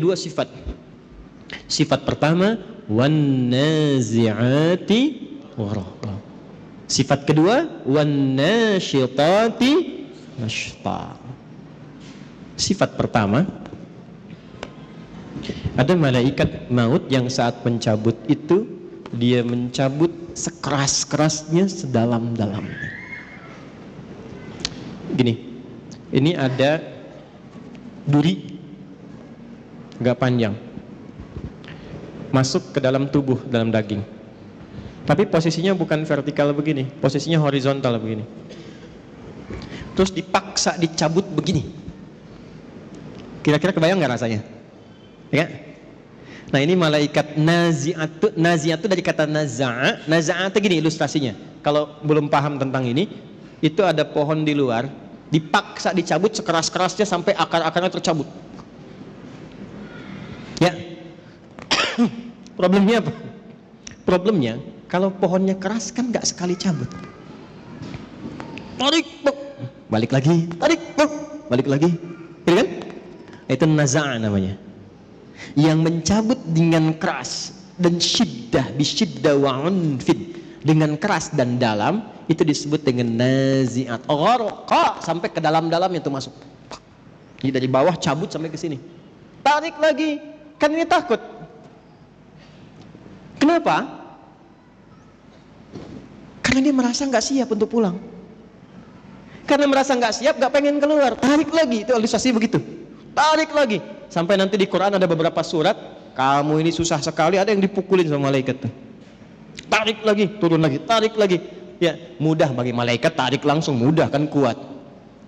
dua sifat. Sifat pertama, wan nazi'ati gharqa. Sifat kedua, wan nasyitati nashta. Sifat pertama, ada malaikat maut yang saat mencabut itu dia mencabut sekeras-kerasnya, sedalam-dalamnya. Gini, ini ada duri agak panjang masuk ke dalam tubuh, dalam daging. Tapi posisinya bukan vertikal begini, posisinya horizontal begini. Terus dipaksa dicabut begini. Kira-kira kebayang nggak rasanya? Ya? Nah, ini malaikat nazi'atu. Nazi'atu dari kata naza'a. Naza'a itu gini ilustrasinya. Kalau belum paham tentang ini, itu ada pohon di luar, dipaksa dicabut sekeras-kerasnya sampai akar-akarnya tercabut. Ya. Problemnya apa? Problemnya kalau pohonnya keras kan nggak sekali cabut. Tarik, balik lagi, tarik, balik lagi. Gitu kan? Itu naza'a namanya. Yang mencabut dengan keras dan syiddah, bisyiddah wa unfid, dengan keras dan dalam, itu disebut dengan nazi'at. Gharqa, sampai ke dalam-dalam itu masuk. Jadi dari bawah cabut sampai ke sini. Tarik lagi. Kan ini takut. Kenapa? Karena dia merasa nggak siap untuk pulang. Karena merasa nggak siap, nggak pengen keluar. Tarik lagi, itu ilustrasi begitu. Tarik lagi. Sampai nanti di Quran ada beberapa surat, kamu ini susah sekali, ada yang dipukulin sama malaikat. Tarik lagi, turun lagi, tarik lagi. Ya, mudah bagi malaikat, tarik langsung mudah kan, kuat.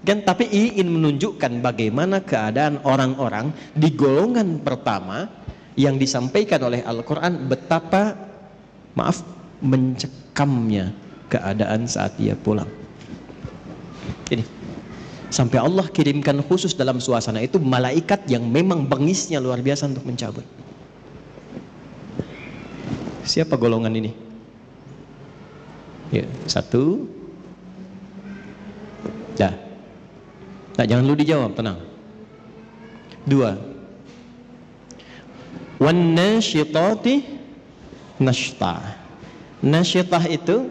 Kan, tapi ingin menunjukkan bagaimana keadaan orang-orang di golongan pertama yang disampaikan oleh Al-Quran, betapa mencekamnya keadaan saat dia pulang. Ini sampai Allah kirimkan khusus dalam suasana itu malaikat yang memang bengisnya luar biasa untuk mencabut. Siapa golongan ini? Ya, satu. Dah. Nah, jangan lu dijawab, tenang. Dua. Wan nasyitati nashta. Nasyitah itu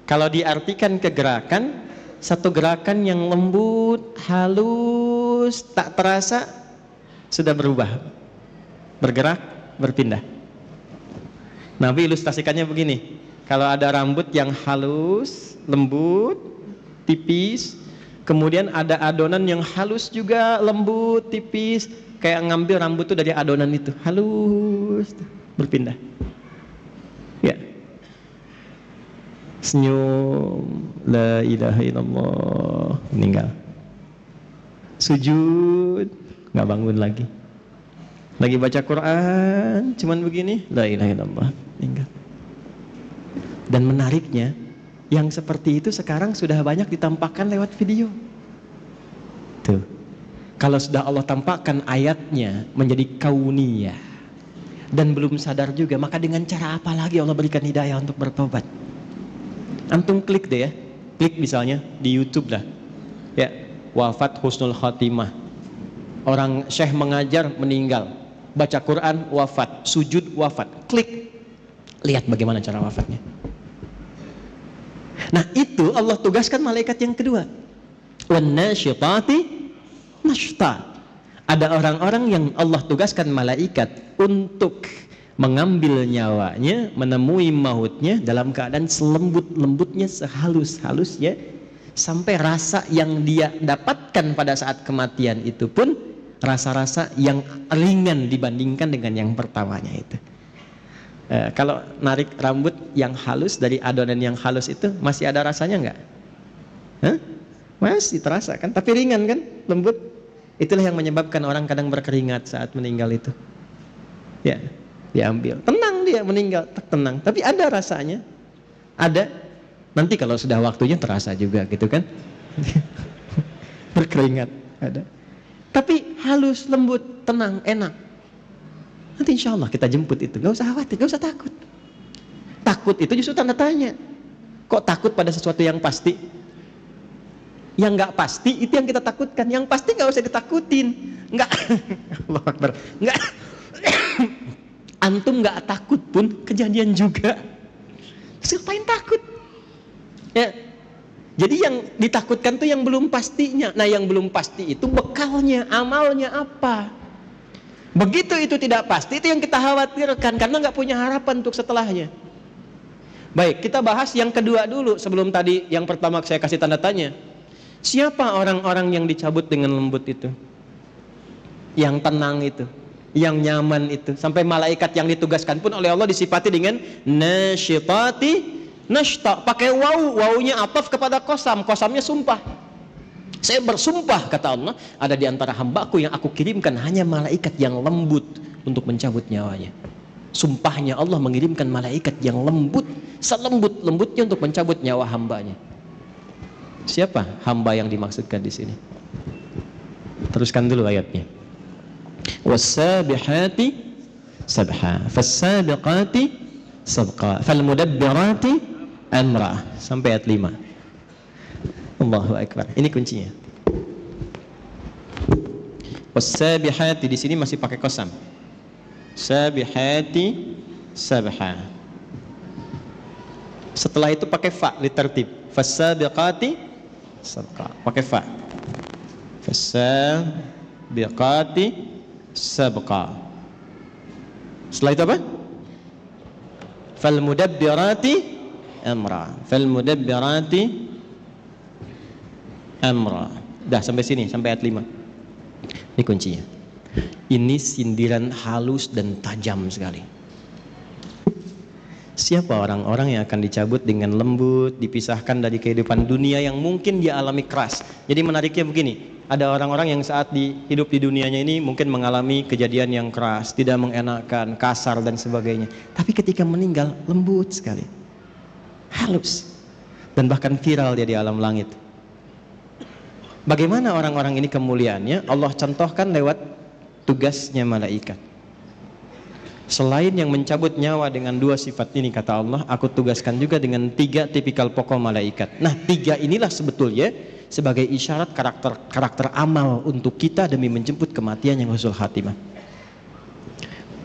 kalau diartikan ke gerakan, satu gerakan yang lembut, halus, tak terasa sudah berubah, bergerak, berpindah. Nabi ilustrasikannya begini, kalau ada rambut yang halus, lembut, tipis, kemudian ada adonan yang halus juga, lembut, tipis, kayak ngambil rambut itu dari adonan itu, halus, berpindah. Ya. Senyum, la ilaha illallah, meninggal. Sujud, nggak bangun lagi. Lagi baca Quran, cuman begini, la ilaha illallah, meninggal. Dan menariknya, yang seperti itu sekarang sudah banyak ditampakkan lewat video. Tuh, kalau sudah Allah tampakkan ayatnya menjadi kauniyah dan belum sadar juga, maka dengan cara apa lagi Allah berikan hidayah untuk bertobat? Antum klik deh ya, klik misalnya di YouTube lah, ya, wafat husnul khatimah, orang syekh mengajar meninggal, baca Quran wafat, sujud wafat, klik, lihat bagaimana cara wafatnya. Nah, itu Allah tugaskan malaikat yang kedua, wan nasyitati nashta. Ada orang-orang yang Allah tugaskan malaikat untuk mengambil nyawanya, menemui mautnya dalam keadaan selembut-lembutnya, sehalus-halusnya, sampai rasa yang dia dapatkan pada saat kematian itu pun rasa-rasa yang ringan dibandingkan dengan yang pertamanya itu. Kalau narik rambut yang halus dari adonan yang halus itu masih ada rasanya nggak? Masih terasa kan, tapi ringan kan, lembut. Itulah yang menyebabkan orang kadang berkeringat saat meninggal itu. Ya, diambil, tenang dia meninggal, tenang. Tapi ada rasanya, ada. Nanti kalau sudah waktunya terasa juga gitu kan, berkeringat ada. Tapi halus, lembut, tenang, enak. Nanti insya Allah kita jemput itu, gak usah khawatir, gak usah takut. Takut itu justru tanda tanya. Kok takut pada sesuatu yang pasti? Yang nggak pasti itu yang kita takutkan. Yang pasti nggak usah ditakutin. Nggak, Allah Akbar. Nggak, antum nggak takut pun kejadian juga. Ngapain takut? Ya. Jadi yang ditakutkan tuh yang belum pastinya. Nah, yang belum pasti itu bekalnya, amalnya apa? Begitu itu tidak pasti, itu yang kita khawatirkan karena nggak punya harapan untuk setelahnya. Baik, kita bahas yang kedua dulu sebelum tadi yang pertama saya kasih tanda tanya. Siapa orang-orang yang dicabut dengan lembut itu? Yang tenang itu, yang nyaman itu. Sampai malaikat yang ditugaskan pun oleh Allah disifati dengan nasyitati nashta, pakai wawunya ataf kepada kosam, kosamnya sumpah. Saya bersumpah, kata Allah, ada di antara hambaku yang aku kirimkan hanya malaikat yang lembut untuk mencabut nyawanya. Sumpahnya Allah mengirimkan malaikat yang lembut, selembut-lembutnya untuk mencabut nyawa hambanya. Siapa hamba yang dimaksudkan di sini? Teruskan dulu ayatnya. Was-sabihati sabha, fas-sabiqati sabqa, fal-mudabbirati amra, sampai ayat 5. Allahu Akbar. Ini kuncinya. Was-sabihati di sini masih pakai qasam. Sabihati sabha. Setelah itu pakai fa litertib. Fas-sabiqati sabqa. Pakai fa. Fas-sabiqati sabqa. Setelah itu apa? Fal-mudabbirati amra, fal-mudabbirati amra. Dah sampai sini, sampai ayat 5. Ini kuncinya. Ini sindiran halus dan tajam sekali. Siapa orang-orang yang akan dicabut dengan lembut, dipisahkan dari kehidupan dunia yang mungkin dia alami keras. Jadi menariknya begini, ada orang-orang yang saat hidup di dunianya ini mungkin mengalami kejadian yang keras, tidak mengenakan, kasar dan sebagainya. Tapi ketika meninggal lembut sekali, halus, dan bahkan viral dia di alam langit. Bagaimana orang-orang ini kemuliaannya? Allah contohkan lewat tugasnya malaikat. Selain yang mencabut nyawa dengan 2 sifat ini, kata Allah, aku tugaskan juga dengan 3 tipikal pokok malaikat. Nah, 3 inilah sebetulnya sebagai isyarat karakter amal untuk kita demi menjemput kematian yang husnul khatimah.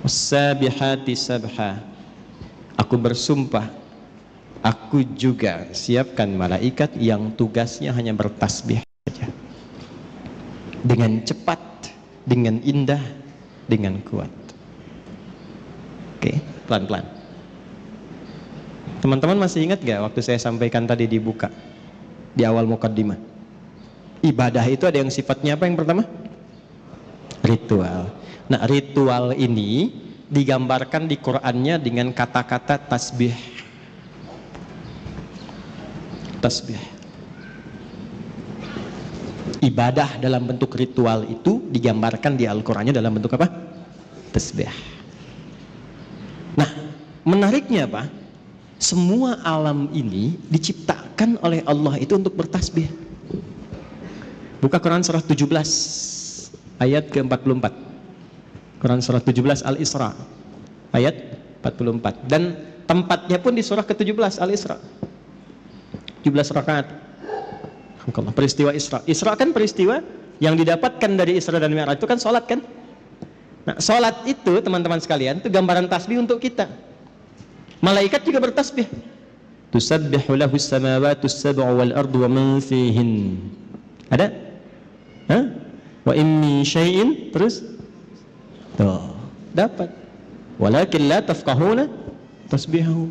Was-sabihati sabha, aku bersumpah, aku juga siapkan malaikat yang tugasnya hanya bertasbih saja, dengan cepat, dengan indah, dengan kuat. Oke, pelan-pelan. Teman-teman masih ingat gak waktu saya sampaikan tadi dibuka di awal mukaddimah? Ibadah itu ada yang sifatnya apa yang pertama? Ritual. Nah, ritual ini digambarkan di Qur'annya dengan kata-kata tasbih. Tasbih. Ibadah dalam bentuk ritual itu digambarkan di Al-Qur'annya dalam bentuk apa? Tasbih. Nah, menariknya apa? Semua alam ini diciptakan oleh Allah itu untuk bertasbih. Buka Quran surah 17 ayat ke-44. Quran surah 17 Al-Isra ayat 44. Dan tempatnya pun di surah ke-17 Al-Isra. 17 rakaat. Peristiwa Isra. Isra kan peristiwa yang didapatkan dari Isra dan Mi'raj itu kan sholat kan? Nah, sholat itu teman-teman sekalian itu gambaran tasbih untuk kita. Malaikat juga bertasbih. Tusabbihu lahu as-samawati as-sab'u wal ardu wa man fihin. Ada? Hah? Wa in min syai'in, terus tuh, dapat. Walakin la tafqahuna tasbihahu.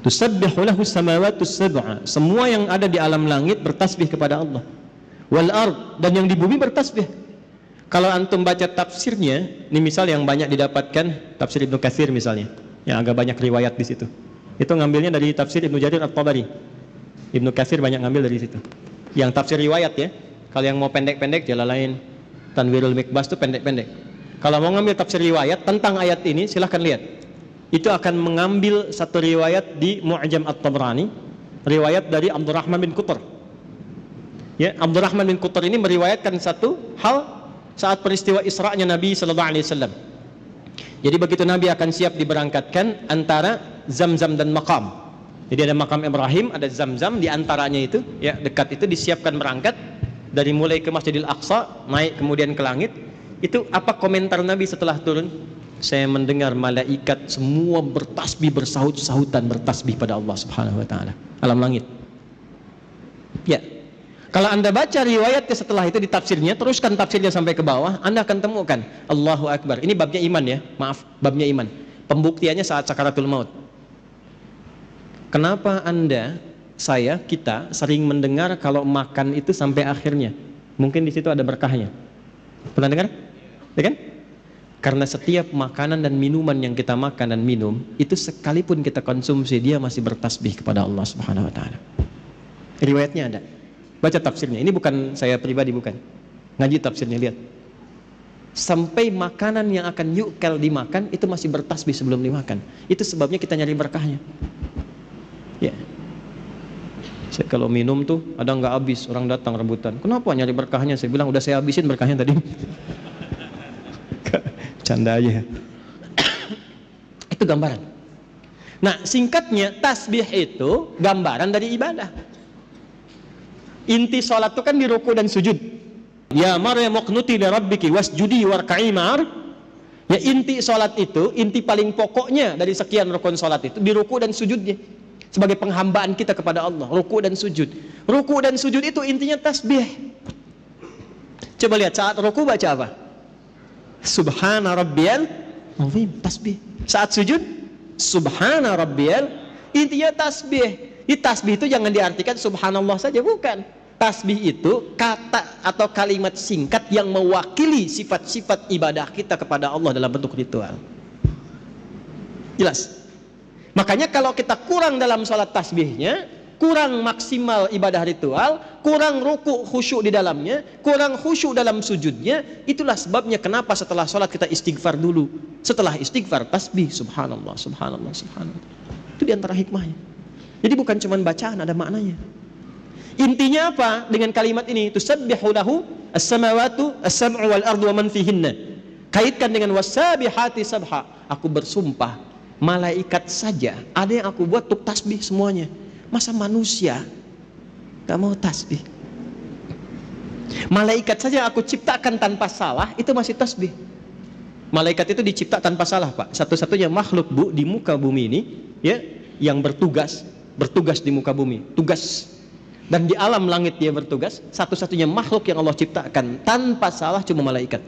Tusabbihu lahu as-samawati as-sab'u. Semua yang ada di alam langit bertasbih kepada Allah. Wal ard, dan yang di bumi bertasbih. Kalau antum baca tafsirnya, ini misal yang banyak didapatkan tafsir Ibnu Katsir misalnya, yang agak banyak riwayat di situ. Itu ngambilnya dari tafsir Ibnu Jarir At-Tabari. Ibnu Katsir banyak ngambil dari situ. Yang tafsir riwayat ya. Kalau yang mau pendek-pendek, Jalalain, Tanwirul Mikbas itu pendek-pendek. Kalau mau ngambil tafsir riwayat tentang ayat ini, silahkan lihat. Itu akan mengambil satu riwayat di Mu'jam At-Tabrani, riwayat dari Abdurrahman bin Qutr. Ya, Abdurrahman bin Qutr ini meriwayatkan satu hal saat peristiwa Isra'nya Nabi sallallahu alaihi wasallam. Jadi begitu Nabi akan siap diberangkatkan antara Zamzam dan Maqam. Jadi ada makam Ibrahim, ada Zamzam, di antaranya itu ya dekat itu disiapkan berangkat dari mulai ke Masjidil Aqsa, naik kemudian ke langit. Itu apa komentar Nabi setelah turun? Saya mendengar malaikat semua bertasbih, bersahut-sahutan bertasbih pada Allah Subhanahu wa taala alam langit. Ya. Kalau Anda baca riwayatnya setelah itu di tafsirnya, teruskan tafsirnya sampai ke bawah, Anda akan temukan Allahu Akbar. Ini babnya iman ya, maaf, babnya iman. Pembuktiannya saat sakaratul maut. Kenapa Anda, saya, kita sering mendengar kalau makan itu sampai akhirnya? Mungkin di situ ada berkahnya. Pernah dengar? Ya kan? Karena setiap makanan dan minuman yang kita makan dan minum, itu sekalipun kita konsumsi, dia masih bertasbih kepada Allah Subhanahu wa taala. Riwayatnya ada. Baca tafsirnya. Ini bukan saya pribadi, bukan. Ngaji tafsirnya, lihat. Sampai makanan yang akan yukal dimakan itu masih bertasbih sebelum dimakan. Itu sebabnya kita nyari berkahnya. Ya. Saya kalau minum tuh ada nggak habis, orang datang rebutan. Kenapa nyari berkahnya? Saya bilang udah saya habisin berkahnya tadi. Canda aja. Itu gambaran. Nah, singkatnya tasbih itu gambaran dari ibadah. Inti sholat itu kan di ruku dan sujud. Ya Maryam uqnuti li rabbiki wasjudi warka'i ma'ar. Ya, inti sholat itu, inti paling pokoknya dari sekian rukun sholat itu di ruku dan sujudnya. Sebagai penghambaan kita kepada Allah, ruku dan sujud. Ruku dan sujud itu intinya tasbih. Coba lihat saat ruku baca apa? Subhana rabbiyal azim, tasbih. Saat sujud, subhana rabbiyal, intinya tasbih. Di tasbih itu jangan diartikan subhanallah saja, bukan. Tasbih itu kata atau kalimat singkat yang mewakili sifat-sifat ibadah kita kepada Allah dalam bentuk ritual. Jelas? Makanya kalau kita kurang dalam sholat tasbihnya, kurang maksimal ibadah ritual, kurang ruku khusyuk di dalamnya, kurang khusyuk dalam sujudnya, itulah sebabnya kenapa setelah sholat kita istighfar dulu. Setelah istighfar tasbih, subhanallah, subhanallah, subhanallah. Itu diantara hikmahnya. Jadi bukan cuma bacaan, ada maknanya. Intinya apa dengan kalimat ini? Tusabbihu lahu as-samawatu as-sab'u wal ardu wa man fihinna. Kaitkan dengan wasabihati sabha. Aku bersumpah, malaikat saja ada yang aku buat untuk tasbih semuanya. Masa manusia gak mau tasbih? Malaikat saja aku ciptakan tanpa salah, itu masih tasbih. Malaikat itu dicipta tanpa salah, Pak. Satu-satunya makhluk di muka bumi ini ya, yang bertugas di muka bumi, tugas. Dan di alam langit dia bertugas. Satu-satunya makhluk yang Allah ciptakan tanpa salah cuma malaikat.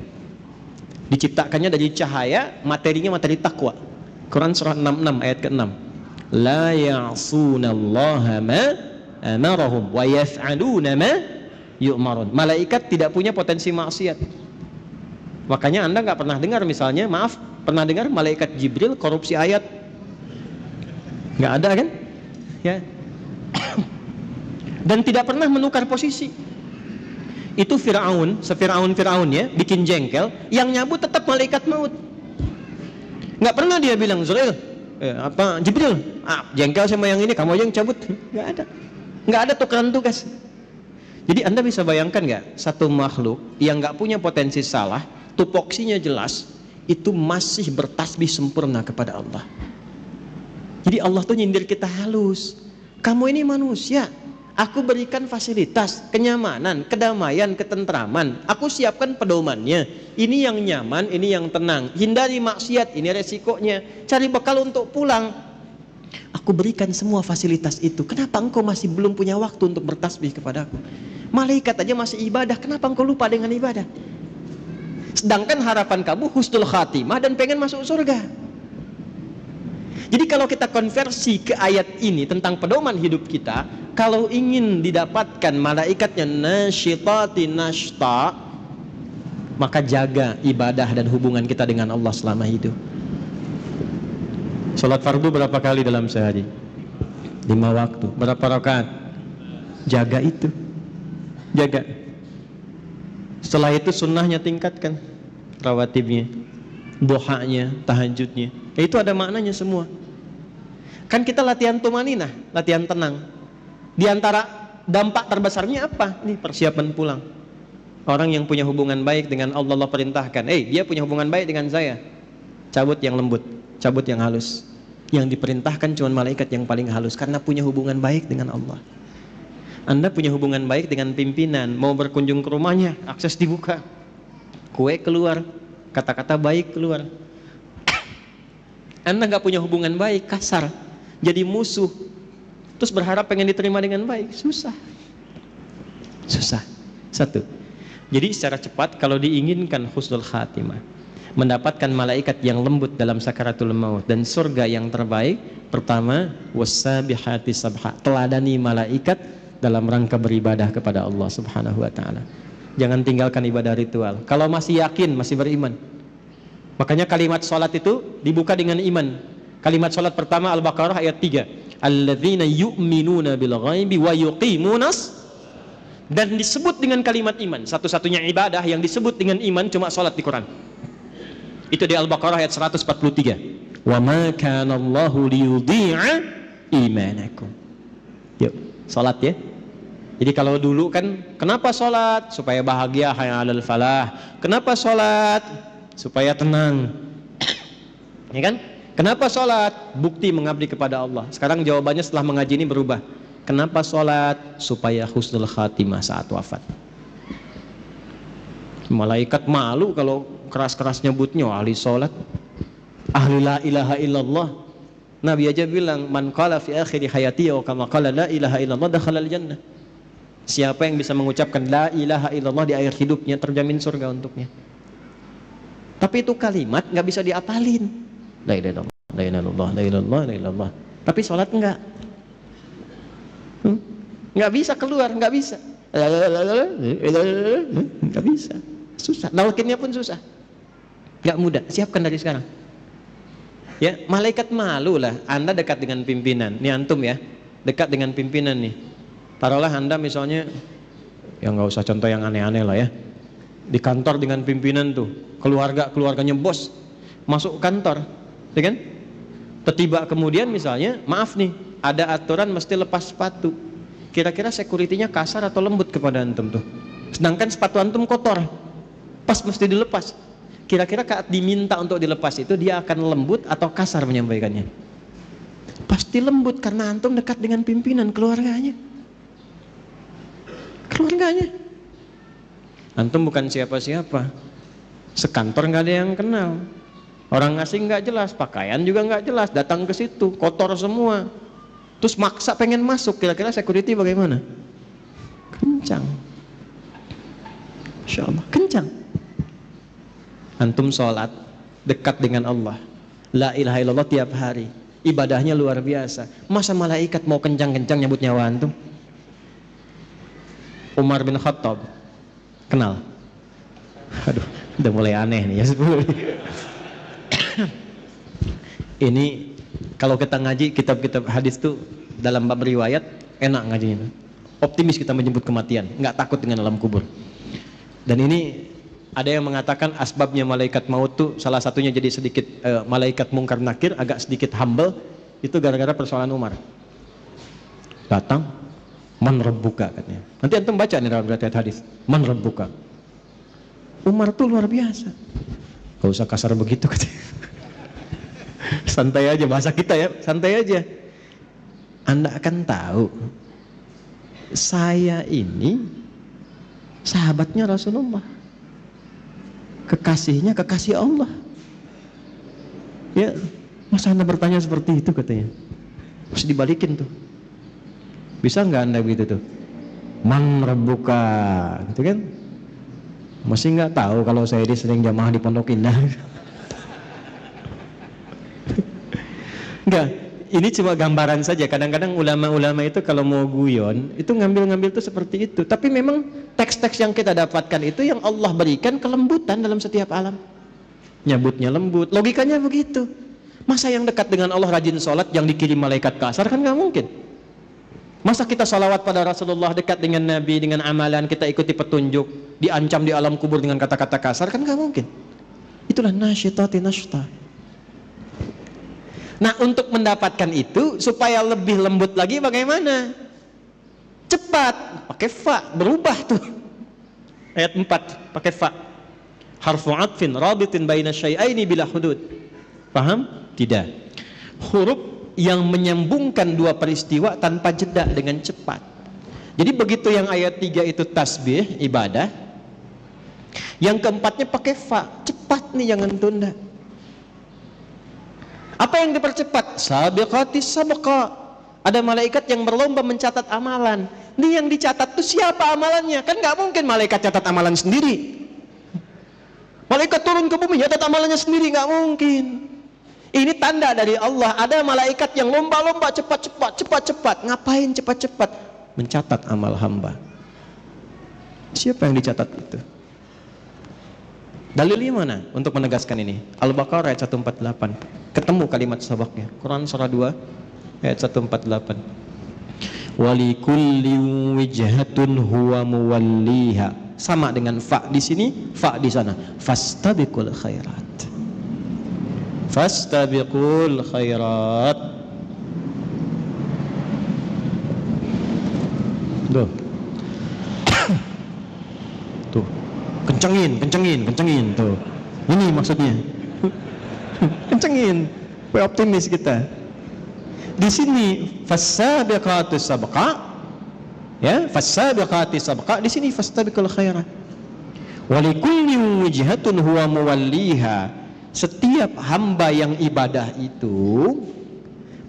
Diciptakannya dari cahaya, materinya materi takwa. Quran surah 66 ayat ke-6. La ya'sunallaha ma amarahum wa yaf'aluna ma yu'marun. Malaikat tidak punya potensi maksiat. Makanya Anda nggak pernah dengar misalnya, maaf, pernah dengar malaikat Jibril korupsi ayat? Nggak ada kan? Ya. Dan tidak pernah menukar posisi. Itu Fir'aun, se-Fir'aun ya, bikin jengkel, yang nyabut tetap malaikat maut. Nggak pernah dia bilang, Zurail, Jibril, jengkel sama yang ini, kamu aja yang cabut. Nggak ada tukeran tugas. Jadi Anda bisa bayangkan nggak, satu makhluk yang nggak punya potensi salah, tupoksinya jelas, itu masih bertasbih sempurna kepada Allah. Jadi Allah tuh nyindir kita halus. Kamu ini manusia, aku berikan fasilitas, kenyamanan, kedamaian, ketentraman. Aku siapkan pedomannya. Ini yang nyaman, ini yang tenang. Hindari maksiat, ini resikonya. Cari bekal untuk pulang. Aku berikan semua fasilitas itu. Kenapa engkau masih belum punya waktu untuk bertasbih kepadaku? Malaikat aja masih ibadah, kenapa engkau lupa dengan ibadah? Sedangkan harapan kamu husnul khatimah dan pengen masuk surga. Jadi kalau kita konversi ke ayat ini tentang pedoman hidup kita, kalau ingin didapatkan malaikatnya nasyitati nashta, maka jaga ibadah dan hubungan kita dengan Allah selama hidup. Salat fardu berapa kali dalam sehari? 5 waktu. Berapa rakaat? Jaga itu. Jaga. Setelah itu sunnahnya tingkatkan, rawatibnya, duhanya, tahajudnya. Itu ada maknanya semua. Kan kita latihan tumaninah, latihan tenang. Di antara dampak terbesarnya apa? Ini persiapan pulang. Orang yang punya hubungan baik dengan Allah, Allah perintahkan, dia punya hubungan baik dengan saya, cabut yang lembut, cabut yang halus. Yang diperintahkan cuma malaikat yang paling halus karena punya hubungan baik dengan Allah. Anda punya hubungan baik dengan pimpinan, mau berkunjung ke rumahnya, akses dibuka. Kue keluar, kata-kata baik keluar. Anda nggak punya hubungan baik, kasar, jadi musuh. Terus berharap pengen diterima dengan baik, susah. Susah. Satu. Jadi secara cepat kalau diinginkan husnul khatimah, mendapatkan malaikat yang lembut dalam sakaratul maut dan surga yang terbaik, pertama wassabihati sabha, teladani malaikat dalam rangka beribadah kepada Allah Subhanahu wa taala. Jangan tinggalkan ibadah ritual. Kalau masih yakin, masih beriman. Makanya kalimat salat itu dibuka dengan iman. Kalimat salat pertama Al-Baqarah ayat 3. Alladzina yu'minuna bil ghaibi wa yuqimunas, dan disebut dengan kalimat iman. Satu-satunya ibadah yang disebut dengan iman cuma salat di Quran. Itu di Al-Baqarah ayat 143. Wa ma kana Allahu liyudhi'a imanakum. Yuk, salat ya. Jadi kalau dulu kan kenapa salat? Supaya bahagia, hayya 'alal falah. Kenapa salat? Supaya tenang. Ya kan? Kenapa salat? Bukti mengabdi kepada Allah. Sekarang jawabannya setelah mengaji ini berubah. Kenapa salat? Supaya husnul khatimah saat wafat. Malaikat malu kalau keras-keras nyebutnya ahli salat, ahli la ilaha illallah. Nabi aja bilang, man qala fi akhiri hayati wa kama qala la ilaha illallah dakhala al-jannah. Siapa yang bisa mengucapkan la ilaha illallah di akhir hidupnya, terjamin surga untuknya. Tapi itu kalimat nggak bisa diapalin. La ilaha illallah, la ilaha illallah, la ilaha illallah, la ilaha illallah. Tapi salat enggak. Nggak bisa keluar, nggak bisa. Nggak bisa. Susah. Nalkinnya pun susah. Nggak mudah. Siapkan dari sekarang. Ya, malaikat malu lah. Anda dekat dengan pimpinan. Nih antum ya, dekat dengan pimpinan nih. Taruhlah Anda misalnya, ya nggak usah contoh yang aneh-aneh lah ya. Di kantor dengan pimpinan tuh, keluarganya bos masuk kantor, ya kan? Tiba kemudian misalnya, maaf nih, ada aturan mesti lepas sepatu. Kira-kira security-nya kasar atau lembut kepada antum tuh? Sedangkan sepatu antum kotor, pas mesti dilepas. Kira-kira saat diminta untuk dilepas itu dia akan lembut atau kasar menyampaikannya? Pasti lembut karena antum dekat dengan pimpinan keluarganya. Antum bukan siapa-siapa, sekantor nggak ada yang kenal, orang asing nggak jelas, pakaian juga nggak jelas, datang ke situ kotor semua, terus maksa pengen masuk. Kira-kira security bagaimana? Kencang, insya Allah kencang. Antum sholat dekat dengan Allah, la ilaha illallah tiap hari, ibadahnya luar biasa. Masa malaikat mau kencang-kencang nyebut nyawa antum? Umar bin Khattab, kenal? Aduh, udah mulai aneh nih ya. Ini kalau kita ngaji kitab-kitab hadis tuh dalam bab riwayat enak ngajinya. Optimis kita menyebut kematian, nggak takut dengan alam kubur. Dan ini ada yang mengatakan asbabnya malaikat maut tuh salah satunya jadi sedikit malaikat mungkar nakir agak sedikit humble itu gara-gara persoalan Umar. Datang, man rabbuka katanya. Nanti antum baca nih dalam riwayat hadis, man rabbuka. Umar tuh luar biasa. Gak usah kasar begitu katanya. Santai aja bahasa kita ya, santai aja. Anda akan tahu saya ini sahabatnya Rasulullah, kekasihnya kekasih Allah. Ya, masa Anda bertanya seperti itu katanya? Harus dibalikin tuh. Bisa nggak Anda begitu tuh? Man rabbuka, gitu kan? Masih nggak tahu kalau saya ini sering jamaah di Pondok Indah. Enggak, ini cuma gambaran saja. Kadang-kadang ulama-ulama itu kalau mau guyon itu ngambil-ngambil tuh seperti itu. Tapi memang teks-teks yang kita dapatkan itu yang Allah berikan kelembutan dalam setiap alam. Nyebutnya lembut, logikanya begitu. Masa yang dekat dengan Allah rajin sholat yang dikirim malaikat kasar, kan nggak mungkin. Masa kita salawat pada Rasulullah, dekat dengan Nabi, dengan amalan kita ikuti petunjuk, diancam di alam kubur dengan kata-kata kasar, kan nggak mungkin. Itulah nasyitati nashta. Nah, untuk mendapatkan itu supaya lebih lembut lagi bagaimana? Cepat, pakai fa, berubah tuh. Ayat 4 pakai fa. Harfu atfin rabitin baina syai'aini bila hudud. Paham? Tidak. huruf yang menyambungkan dua peristiwa tanpa jeda dengan cepat. Jadi begitu yang ayat 3 itu tasbih, ibadah, yang keempatnya pakai fa, cepat nih, jangan tunda. Apa yang dipercepat? Sabiqatis sabqa. Ada malaikat yang berlomba mencatat amalan. Nih yang dicatat tuh siapa amalannya? Kan nggak mungkin malaikat catat amalan sendiri. Malaikat turun ke bumi catat amalannya sendiri, nggak mungkin. Ini tanda dari Allah. Ada malaikat yang lomba-lomba cepat-cepat. Ngapain cepat-cepat? Mencatat amal hamba. Siapa yang dicatat itu? Dalilnya mana untuk menegaskan ini? Al-Baqarah ayat 148. Ketemu kalimat sabaknya. Quran surah 2 ayat 148. Walikulli wijhatun huwa muwalliha. Sama dengan fa di sini, fa di sana. Fastabiqul khairat. Fastabiqul khairat. Tuh. Tuh. Kencengin tuh. Ini maksudnya. Kencengin. Optimis kita. Di sini fasabiqatus sabqa. Ya, fasabiqatis sabqa, di sini fastabiqul khairat. Walikulli wijhatun huwa muwalliha. Setiap hamba yang ibadah itu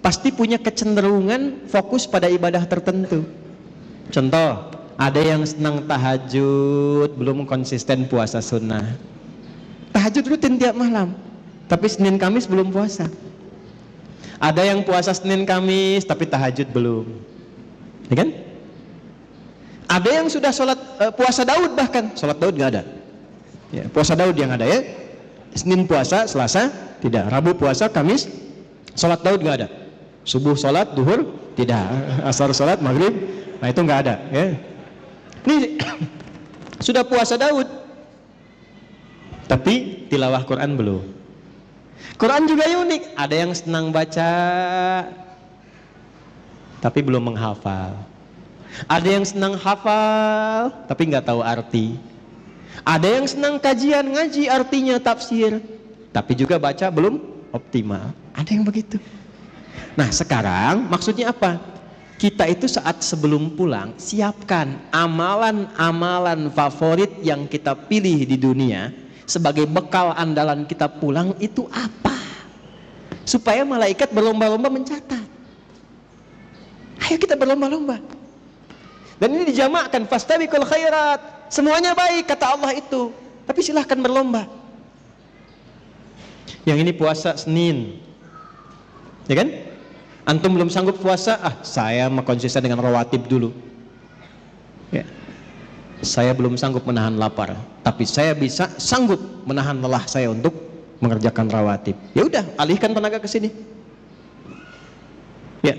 pasti punya kecenderungan fokus pada ibadah tertentu. Contoh, ada yang senang tahajud, belum konsisten puasa sunnah. Tahajud rutin tiap malam, tapi Senin Kamis belum puasa. Ada yang puasa Senin Kamis, tapi tahajud belum. Ya kan? Ada yang sudah sholat puasa Daud, bahkan sholat Daud nggak ada. Ya, puasa Daud yang ada ya. Senin puasa, Selasa tidak. Rabu puasa, Kamis sholat Daud nggak ada. Subuh sholat, duhur tidak. Asar sholat, maghrib, nah itu nggak ada. Ya. Ini sudah puasa Daud, tapi tilawah Quran belum. Quran juga unik. Ada yang senang baca, tapi belum menghafal. Ada yang senang hafal tapi nggak tahu arti. Ada yang senang kajian, ngaji artinya, tafsir, tapi juga baca belum optimal. Ada yang begitu. Nah sekarang maksudnya apa? Kita itu saat sebelum pulang siapkan amalan-amalan favorit yang kita pilih di dunia sebagai bekal andalan kita pulang itu apa? Supaya malaikat berlomba-lomba mencatat. Ayo kita berlomba-lomba. Dan ini dijamakkan fastabiqul khairat. Semuanya baik kata Allah itu. Tapi silahkan berlomba. Yang ini puasa Senin, ya kan? Antum belum sanggup puasa, saya mau konsisten dengan rawatib dulu. Ya. Saya belum sanggup menahan lapar, tapi saya bisa sanggup menahan lelah saya untuk mengerjakan rawatib. Ya udah, alihkan tenaga ke sini. Ya.